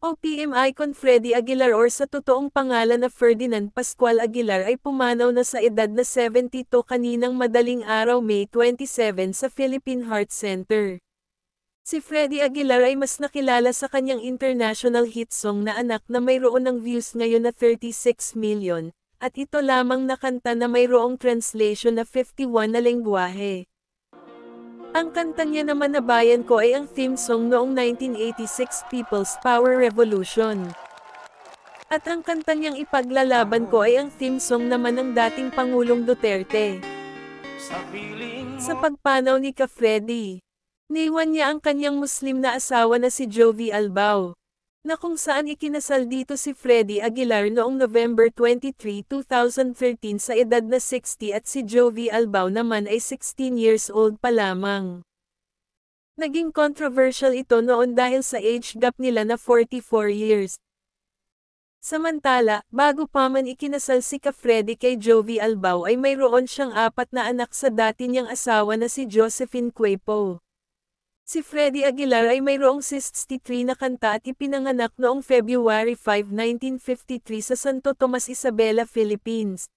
OPM icon Freddy Aguilar or sa totoong pangalan na Ferdinand Pascual Aguilar ay pumanaw na sa edad na 72 kaninang madaling araw May 27 sa Philippine Heart Center. Si Freddy Aguilar ay mas nakilala sa kanyang international hit song na Anak na mayroon ng views ngayon na 36 million, at ito lamang na kanta na mayroong translation na 51 na lengguwahe. Ang kanta niya naman na Bayan Ko ay ang theme song noong 1986 People's Power Revolution. At ang kanta niyang Ipaglalaban Ko ay ang theme song naman ng dating Pangulong Duterte. Sa pagpanaw ni Ka Freddy, niwan niya ang kanyang Muslim na asawa na si Jovi Albao, na kung saan ikinasal dito si Freddy Aguilar noong November 23, 2013 sa edad na 60 at si Jovi Albao naman ay 16 years old pa lamang. Naging controversial ito noon dahil sa age gap nila na 44 years. Samantala, bago pa man ikinasal si Ka Freddy kay Jovi Albao ay mayroon siyang 4 na anak sa dati niyang asawa na si Josephine Queipo. Si Freddy Aguilar ay mayroong 63 na kanta at ipinanganak noong February 5, 1953 sa Santo Tomas, Isabela, Philippines.